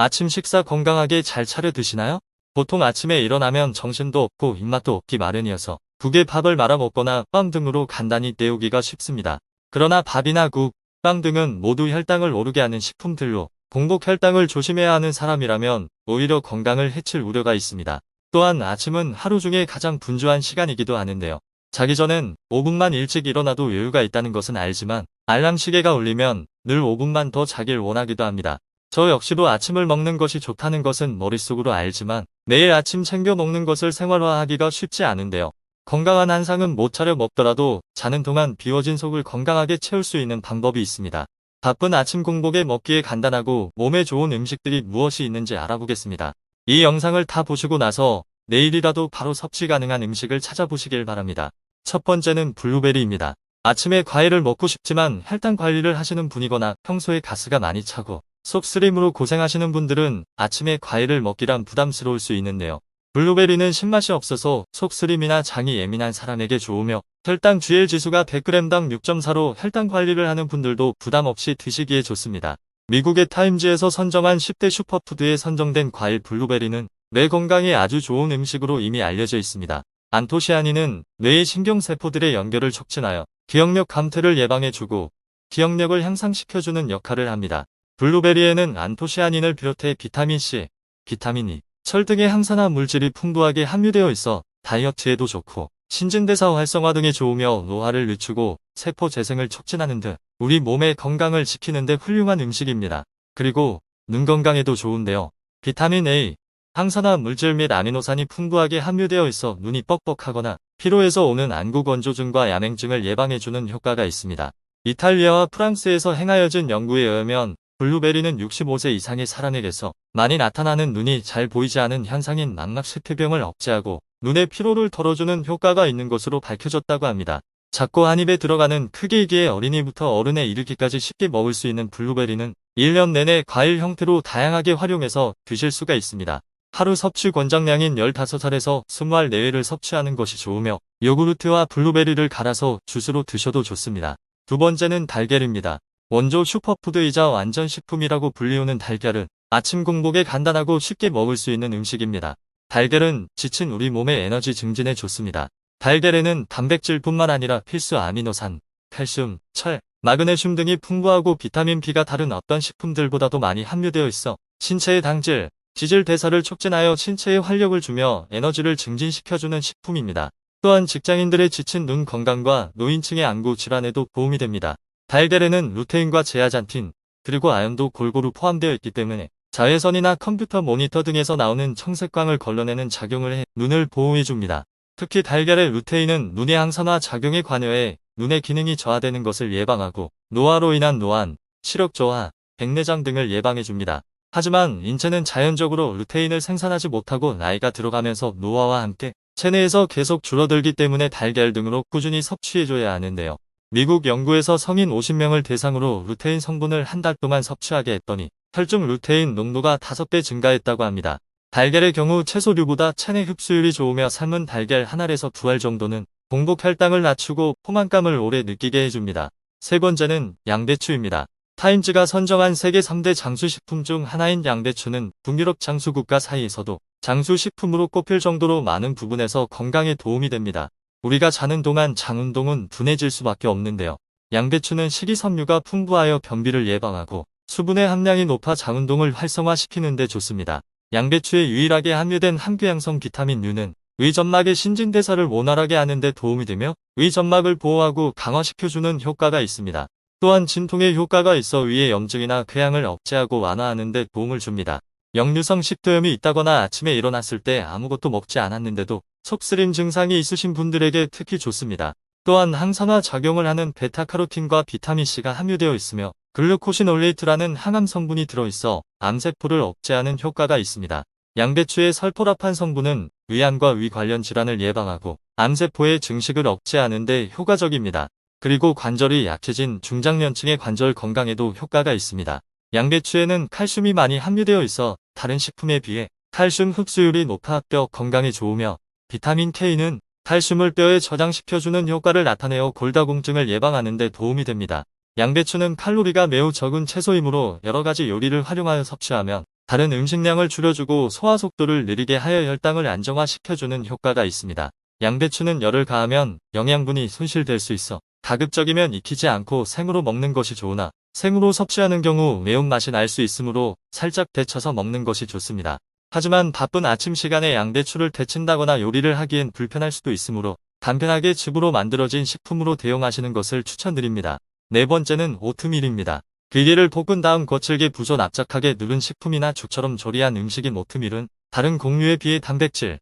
아침 식사 건강하게 잘 차려 드시나요? 보통 아침에 일어나면 정신도 없고 입맛도 없기 마련이어서 국에 밥을 말아 먹거나 빵 등으로 간단히 때우기가 쉽습니다. 그러나 밥이나 국, 빵 등은 모두 혈당을 오르게 하는 식품들로 공복 혈당을 조심해야 하는 사람이라면 오히려 건강을 해칠 우려가 있습니다. 또한 아침은 하루 중에 가장 분주한 시간이기도 하는데요. 자기 전엔 5분만 일찍 일어나도 여유가 있다는 것은 알지만 알람 시계가 울리면 늘 5분만 더 자길 원하기도 합니다. 저 역시도 아침을 먹는 것이 좋다는 것은 머릿속으로 알지만 매일 아침 챙겨 먹는 것을 생활화하기가 쉽지 않은데요. 건강한 한상은 못 차려 먹더라도 자는 동안 비워진 속을 건강하게 채울 수 있는 방법이 있습니다. 바쁜 아침 공복에 먹기에 간단하고 몸에 좋은 음식들이 무엇이 있는지 알아보겠습니다. 이 영상을 다 보시고 나서 내일이라도 바로 섭취 가능한 음식을 찾아보시길 바랍니다. 첫 번째는 블루베리입니다. 아침에 과일을 먹고 싶지만 혈당 관리를 하시는 분이거나 평소에 가스가 많이 차고 속쓰림으로 고생하시는 분들은 아침에 과일을 먹기란 부담스러울 수 있는데요. 블루베리는 신맛이 없어서 속쓰림이나 장이 예민한 사람에게 좋으며 혈당 GL 지수가 100g당 6.4로 혈당 관리를 하는 분들도 부담 없이 드시기에 좋습니다. 미국의 타임즈에서 선정한 10대 슈퍼푸드에 선정된 과일 블루베리는 뇌 건강에 아주 좋은 음식으로 이미 알려져 있습니다. 안토시아닌은 뇌의 신경세포들의 연결을 촉진하여 기억력 감퇴를 예방해주고 기억력을 향상시켜주는 역할을 합니다. 블루베리에는 안토시아닌을 비롯해 비타민C, 비타민 E, 철 등의 항산화 물질이 풍부하게 함유되어 있어 다이어트에도 좋고 신진대사 활성화 등에 좋으며 노화를 늦추고 세포 재생을 촉진하는 등 우리 몸의 건강을 지키는 데 훌륭한 음식입니다. 그리고 눈 건강에도 좋은데요. 비타민 A, 항산화 물질 및 아미노산이 풍부하게 함유되어 있어 눈이 뻑뻑하거나 피로해서 오는 안구 건조증과 야맹증을 예방해주는 효과가 있습니다. 이탈리아와 프랑스에서 행하여진 연구에 의하면 블루베리는 65세 이상의 사람에게서 많이 나타나는 눈이 잘 보이지 않은 현상인 망막세피병을 억제하고 눈의 피로를 덜어주는 효과가 있는 것으로 밝혀졌다고 합니다. 작고 한 입에 들어가는 크기이기에 어린이부터 어른에 이르기까지 쉽게 먹을 수 있는 블루베리는 1년 내내 과일 형태로 다양하게 활용해서 드실 수가 있습니다. 하루 섭취 권장량인 15알에서 20알 내외를 섭취하는 것이 좋으며 요구르트와 블루베리를 갈아서 주스로 드셔도 좋습니다. 두 번째는 달걀입니다. 원조 슈퍼푸드이자 완전식품이라고 불리우는 달걀은 아침 공복에 간단하고 쉽게 먹을 수 있는 음식입니다. 달걀은 지친 우리 몸의 에너지 증진에 좋습니다. 달걀에는 단백질뿐만 아니라 필수 아미노산, 칼슘, 철, 마그네슘 등이 풍부하고 비타민 B가 다른 어떤 식품들보다도 많이 함유되어 있어 신체의 당질, 지질 대사를 촉진하여 신체에 활력을 주며 에너지를 증진시켜주는 식품입니다. 또한 직장인들의 지친 눈 건강과 노인층의 안구 질환에도 도움이 됩니다. 달걀에는 루테인과 제아잔틴, 그리고 아연도 골고루 포함되어 있기 때문에 자외선이나 컴퓨터 모니터 등에서 나오는 청색광을 걸러내는 작용을 해 눈을 보호해줍니다. 특히 달걀의 루테인은 눈의 항산화 작용에 관여해 눈의 기능이 저하되는 것을 예방하고 노화로 인한 노안, 시력 저하, 백내장 등을 예방해줍니다. 하지만 인체는 자연적으로 루테인을 생산하지 못하고 나이가 들어가면서 노화와 함께 체내에서 계속 줄어들기 때문에 달걀 등으로 꾸준히 섭취해줘야 하는데요. 미국 연구에서 성인 50명을 대상으로 루테인 성분을 한 달 동안 섭취하게 했더니 혈중 루테인 농도가 5배 증가했다고 합니다. 달걀의 경우 채소류보다 체내 흡수율이 좋으며 삶은 달걀 한 알에서 2알 정도는 공복 혈당을 낮추고 포만감을 오래 느끼게 해줍니다. 세 번째는 양배추입니다. 타임즈가 선정한 세계 3대 장수식품 중 하나인 양배추는 북유럽 장수국가 사이에서도 장수식품으로 꼽힐 정도로 많은 부분에서 건강에 도움이 됩니다. 우리가 자는 동안 장운동은 둔해질 수밖에 없는데요. 양배추는 식이섬유가 풍부하여 변비를 예방하고 수분의 함량이 높아 장운동을 활성화시키는 데 좋습니다. 양배추에 유일하게 함유된 함유양성 비타민 U는 위점막의 신진대사를 원활하게 하는 데 도움이 되며 위점막을 보호하고 강화시켜주는 효과가 있습니다. 또한 진통에 효과가 있어 위의 염증이나 궤양을 억제하고 완화하는 데 도움을 줍니다. 역류성 식도염이 있다거나 아침에 일어났을 때 아무것도 먹지 않았는데도 속쓰림 증상이 있으신 분들에게 특히 좋습니다. 또한 항산화 작용을 하는 베타카로틴과 비타민C가 함유되어 있으며 글루코시놀레이트라는 항암 성분이 들어있어 암세포를 억제하는 효과가 있습니다. 양배추의 설포라판 성분은 위암과 위 관련 질환을 예방하고 암세포의 증식을 억제하는 데 효과적입니다. 그리고 관절이 약해진 중장년층의 관절 건강에도 효과가 있습니다. 양배추에는 칼슘이 많이 함유되어 있어 다른 식품에 비해 칼슘 흡수율이 높아 뼈 건강에 좋으며 비타민 K는 칼슘을 뼈에 저장시켜주는 효과를 나타내어 골다공증을 예방하는 데 도움이 됩니다. 양배추는 칼로리가 매우 적은 채소이므로 여러가지 요리를 활용하여 섭취하면 다른 음식량을 줄여주고 소화 속도를 느리게 하여 혈당을 안정화시켜주는 효과가 있습니다. 양배추는 열을 가하면 영양분이 손실될 수 있어 가급적이면 익히지 않고 생으로 먹는 것이 좋으나 생으로 섭취하는 경우 매운맛이 날 수 있으므로 살짝 데쳐서 먹는 것이 좋습니다. 하지만 바쁜 아침 시간에 양배추를 데친다거나 요리를 하기엔 불편할 수도 있으므로 간편하게 즙으로 만들어진 식품으로 대용하시는 것을 추천드립니다. 네 번째는 오트밀입니다. 비계를 볶은 다음 거칠게 부서 납작하게 누른 식품이나 죽처럼 조리한 음식인 오트밀은 다른 곡류에 비해 단백질,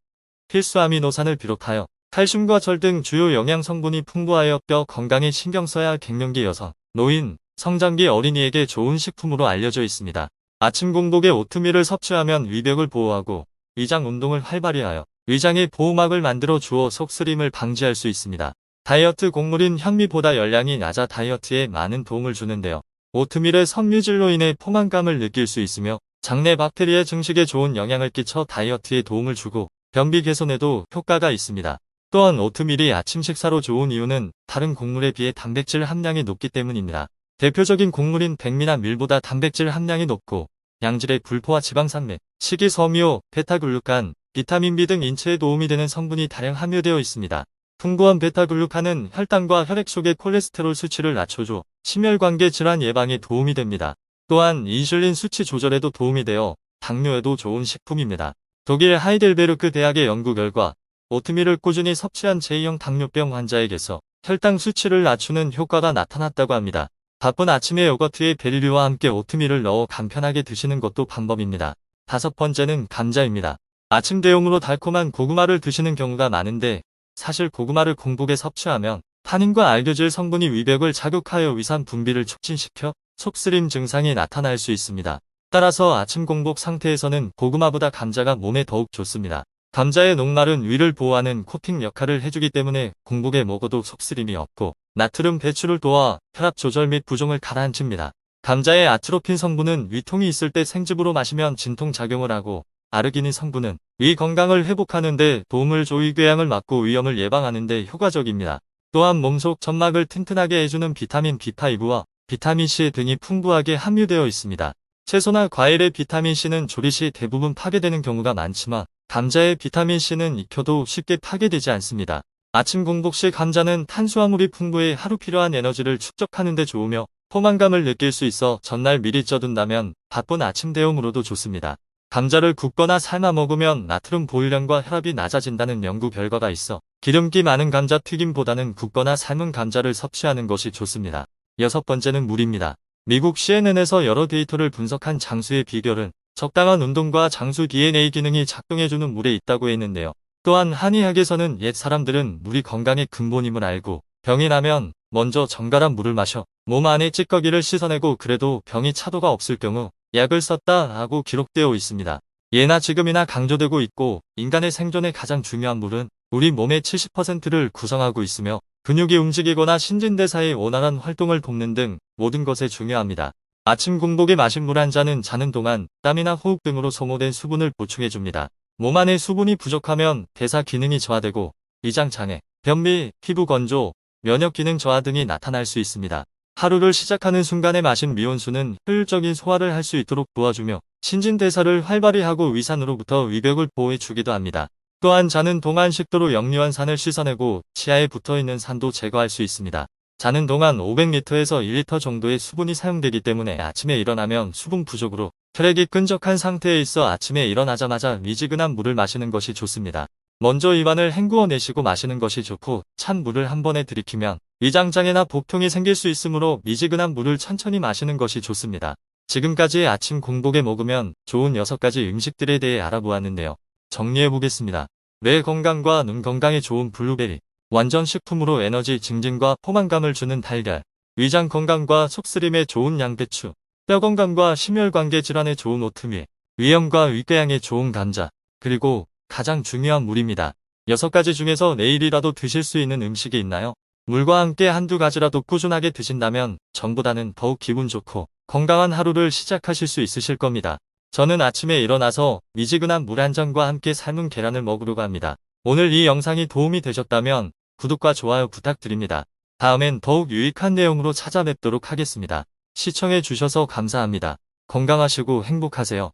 필수 아미노산을 비롯하여 칼슘과 철 등 주요 영양 성분이 풍부하여 뼈 건강에 신경 써야 할 갱년기 여성, 노인, 성장기 어린이에게 좋은 식품으로 알려져 있습니다. 아침 공복에 오트밀을 섭취하면 위벽을 보호하고 위장 운동을 활발히 하여 위장에 보호막을 만들어 주어 속쓰림을 방지할 수 있습니다. 다이어트 곡물인 현미보다 열량이 낮아 다이어트에 많은 도움을 주는데요. 오트밀의 섬유질로 인해 포만감을 느낄 수 있으며 장내 박테리아 증식에 좋은 영향을 끼쳐 다이어트에 도움을 주고 변비 개선에도 효과가 있습니다. 또한 오트밀이 아침 식사로 좋은 이유는 다른 곡물에 비해 단백질 함량이 높기 때문입니다. 대표적인 곡물인 백미나 밀보다 단백질 함량이 높고 양질의 불포화 지방산맥, 식이섬유, 베타글루칸, 비타민 B 등 인체에 도움이 되는 성분이 다량 함유되어 있습니다. 풍부한 베타글루칸은 혈당과 혈액 속의 콜레스테롤 수치를 낮춰줘 심혈관계 질환 예방에 도움이 됩니다. 또한 인슐린 수치 조절에도 도움이 되어 당뇨에도 좋은 식품입니다. 독일 하이델베르크 대학의 연구 결과 오트밀을 꾸준히 섭취한 제2형 당뇨병 환자에게서 혈당 수치를 낮추는 효과가 나타났다고 합니다. 바쁜 아침에 요거트에 베리류와 함께 오트밀을 넣어 간편하게 드시는 것도 방법입니다. 다섯 번째는 감자입니다. 아침 대용으로 달콤한 고구마를 드시는 경우가 많은데 사실 고구마를 공복에 섭취하면 타닌과 알교질 성분이 위벽을 자극하여 위산 분비를 촉진시켜 속쓰림 증상이 나타날 수 있습니다. 따라서 아침 공복 상태에서는 고구마보다 감자가 몸에 더욱 좋습니다. 감자의 녹말은 위를 보호하는 코팅 역할을 해주기 때문에 공복에 먹어도 속쓰림이 없고 나트륨 배출을 도와 혈압 조절 및 부종을 가라앉힙니다. 감자의 아트로핀 성분은 위통이 있을 때 생즙으로 마시면 진통작용을 하고 아르기닌 성분은 위 건강을 회복하는 데 도움을 줘 위궤양을 막고 위염을 예방하는 데 효과적입니다. 또한 몸속 점막을 튼튼하게 해주는 비타민 B5와 비타민 C 등이 풍부하게 함유되어 있습니다. 채소나 과일의 비타민 C는 조리 시 대부분 파괴되는 경우가 많지만 감자의 비타민 C는 익혀도 쉽게 파괴되지 않습니다. 아침 공복 시 감자는 탄수화물이 풍부해 하루 필요한 에너지를 축적하는 데 좋으며 포만감을 느낄 수 있어 전날 미리 쪄둔다면 바쁜 아침 대용으로도 좋습니다. 감자를 굽거나 삶아 먹으면 나트륨 보유량과 혈압이 낮아진다는 연구 결과가 있어 기름기 많은 감자 튀김보다는 굽거나 삶은 감자를 섭취하는 것이 좋습니다. 여섯 번째는 물입니다. 미국 CNN에서 여러 데이터를 분석한 장수의 비결은 적당한 운동과 장수 DNA 기능이 작동해주는 물에 있다고 했는데요. 또한 한의학에서는 옛 사람들은 물이 건강의 근본임을 알고 병이 나면 먼저 정갈한 물을 마셔 몸 안의 찌꺼기를 씻어내고 그래도 병이 차도가 없을 경우 약을 썼다 하고 기록되어 있습니다. 예나 지금이나 강조되고 있고 인간의 생존에 가장 중요한 물은 우리 몸의 70%를 구성하고 있으며 근육이 움직이거나 신진대사의 원활한 활동을 돕는 등 모든 것에 중요합니다. 아침 공복에 마신 물 한 잔은 자는 동안 땀이나 호흡 등으로 소모된 수분을 보충해줍니다. 몸 안에 수분이 부족하면 대사 기능이 저하되고 위장장애, 변비, 피부 건조, 면역 기능 저하 등이 나타날 수 있습니다. 하루를 시작하는 순간에 마신 미온수는 효율적인 소화를 할 수 있도록 도와주며 신진대사를 활발히 하고 위산으로부터 위벽을 보호해 주기도 합니다. 또한 자는 동안 식도로 역류한 산을 씻어내고 치아에 붙어있는 산도 제거할 수 있습니다. 자는 동안 500리터에서 1리터 정도의 수분이 사용되기 때문에 아침에 일어나면 수분 부족으로 혈액이 끈적한 상태에 있어 아침에 일어나자마자 미지근한 물을 마시는 것이 좋습니다. 먼저 입안을 헹구어 내쉬고 마시는 것이 좋고 찬 물을 한 번에 들이키면 위장장애나 복통이 생길 수 있으므로 미지근한 물을 천천히 마시는 것이 좋습니다. 지금까지 아침 공복에 먹으면 좋은 6가지 음식들에 대해 알아보았는데요. 정리해보겠습니다. 뇌 건강과 눈 건강에 좋은 블루베리, 완전 식품으로 에너지 증진과 포만감을 주는 달걀, 위장 건강과 속쓰림에 좋은 양배추, 뼈 건강과 심혈관계 질환에 좋은 오트밀, 위염과 위궤양에 좋은 감자, 그리고 가장 중요한 물입니다. 6가지 중에서 내일이라도 드실 수 있는 음식이 있나요? 물과 함께 한두 가지라도 꾸준하게 드신다면 전보다는 더욱 기분 좋고 건강한 하루를 시작하실 수 있으실 겁니다. 저는 아침에 일어나서 미지근한 물 한 잔과 함께 삶은 계란을 먹으려고 합니다. 오늘 이 영상이 도움이 되셨다면 구독과 좋아요 부탁드립니다. 다음엔 더욱 유익한 내용으로 찾아뵙도록 하겠습니다. 시청해 주셔서 감사합니다. 건강하시고 행복하세요.